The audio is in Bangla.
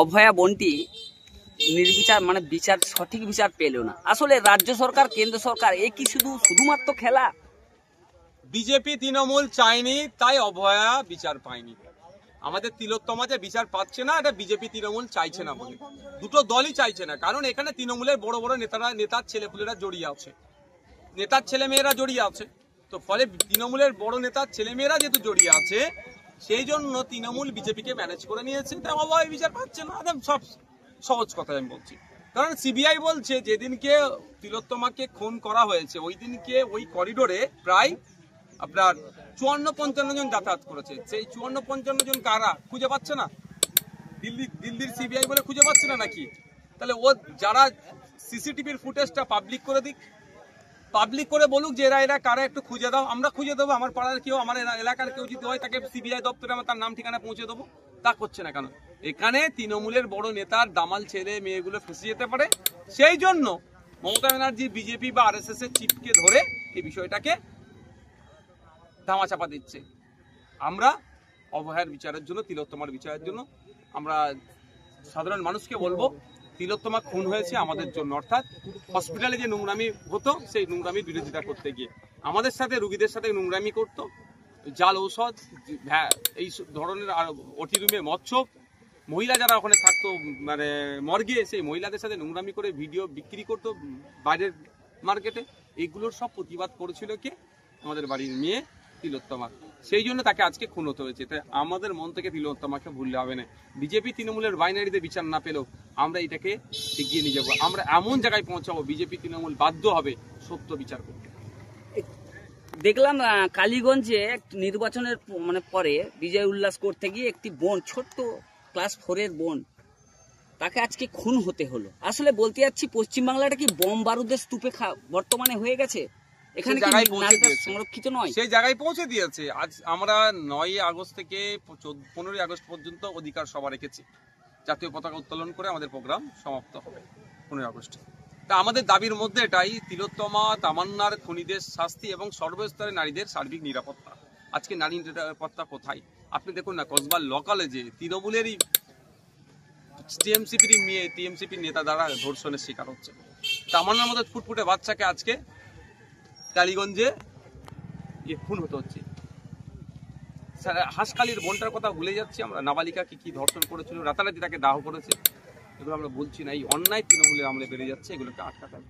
অভয়া বোনটি নির্বিচার মানে সঠিক বিচার পেল না। আসলে রাজ্য সরকার কেন্দ্র সরকার এ কি শুধুমাত্র খেলা? বিজেপি তৃণমূল চায়নি তাই অভয়া বিচার পায়নি। আমাদের তিলোত্তমা যে বিচার পাচ্ছে না, এটা বিজেপি তৃণমূল চাইছে না বলে, দুটো দলই চাইছে না। কারণ এখানে তৃণমূলের বড় বড় নেতার ছেলেপুলেরা জড়িয়ে আছে, নেতার ছেলেমেয়েরা জড়িয়ে আছে। তো ফলে তৃণমূলের বড় নেতার ছেলেমেয়েরা যেহেতু জড়িয়ে আছে, সেই জন্য তৃণমূল বিজেপিকে ম্যানেজ করে নিয়েছে, তাই অভয় বিচার পাচ্ছে না। সব সহজ কথা আমি বলছি। কারণ সিবিআই বলছে যেদিনকে তিলোত্তমাকে খুন করা হয়েছে ওই দিনকে ওই করিডোরে প্রায় আপনার 54-55 জন যাতায়াত করেছে। সেই 54-55 জন কারা খুঁজে পাচ্ছে না? দিল্লির সিবিআই বলে খুঁজে পাচ্ছে না নাকি? তাহলে ও যারা সিসিটিভির ফুটেজটা পাবলিক করে দিক, পাবলিক করে বলুক যে এরা কারা একটু খুঁজে দাও, আমরা খুঁজে দেবো। আমার পাড়ার কেউ, আমার এলাকার কেউ যদি হয় তাকে সিবিআই দপ্তরে আমার তার নাম ঠিকানা পৌঁছে দেবো। তা করছে না কেন? এখানে তৃণমূলের বড় নেতার দামাল ছেলে মেয়েগুলো ফেঁসে যেতে পারে, সেই জন্য মমতা ব্যানার্জি বিজেপি বা আরএসএস এর চিপকে ধরে এই বিষয়টাকে ধামাচাপা দিচ্ছে। আমরা অভয়ার বিচারের জন্য, তিলোত্তমার বিচারের জন্য আমরা সাধারণ মানুষকে বলবো, তিলোত্তমা খুন হয়েছে আমাদের জন্য, অর্থাৎ হসপিটালে যে নোংরামি হতো সেই নোংরামির বিরোধিতা করতে গিয়ে আমাদের সাথে রোগীদের সাথে নোংরামি করতো, জাল ঔষধ, এই ধরনের ওটি রুমে মচ্ছপ, মহিলা যারা ওখানে থাকতো মানে মর্গে, সেই মহিলাদের সাথে নোংরামি করে ভিডিও বিক্রি করতো বাইরের মার্কেটে। এইগুলোর সব প্রতিবাদ করেছিল কে? আমাদের বাড়ির মেয়ে তিলোত্তমা। সেই জন্য তাকে আজকে খুন হতে হয়েছে। তাই আমাদের মন থেকে তিলোত্তমাকে ভুললে হবে না। বিজেপি তৃণমূলের বাইনারিতে বিচার না পেলেও আমরা এটাকে এগিয়ে নিয়ে যাবো। আমরা এমন জায়গায় পৌঁছাবো বিজেপি তৃণমূল বাধ্য হবে সত্য বিচার করতে। দেখলাম কালীগঞ্জে নির্বাচনের মানে পরে বিজয় উল্লাস করতে গিয়ে একটি বোন, ছোট্ট ক্লাস 4-এর বোন, তাকে আজকে খুন হতে হলো। আসলে বলতে যাচ্ছি পশ্চিমবাংলাটা কি বোম বারুদের স্তূপে বর্তমানে হয়ে গেছে? এখানে সংরক্ষিত নয়, সেই জায়গায় পৌঁছে দিয়েছে। আজ আমরা 9 আগস্ট থেকে 15 আগস্ট পর্যন্ত অধিকার সভা রেখেছি। জাতীয় পতাকা উত্তোলন করে আমাদের প্রোগ্রাম সমাপ্ত হবে 15 আগস্টে। তা আমাদের দাবির মধ্যে এটাই, তিলোত্তমা তামান্নার খুনিদের শাস্তি এবং সর্বস্তরের নারীদের সার্বিক নিরাপত্তা। আজকে নারী নিরাপত্তা কোথায়? আপনি দেখুন না, কসবার ল কলেজে তৃণমূলেরই টিএমসিপির মেয়ে, টিএমসিপির নেতা দ্বারা ধর্ষণের শিকার হচ্ছে। তামান্নার মতো ফুটফুটে বাচ্চাকে আজকে কালীগঞ্জে খুন হতে হচ্ছে। হাঁসখালির বোনটার কথা ভুলে যাচ্ছি আমরা, নাবালিকাকে কি ধর্ষণ করেছিল, রাতারাতি তাকে দাহ করেছে। এগুলো আমরা বলছি না। এই অন্যায় তৃণমূলের আমলে বেড়ে যাচ্ছে, এগুলোকে আটকাতে হবে।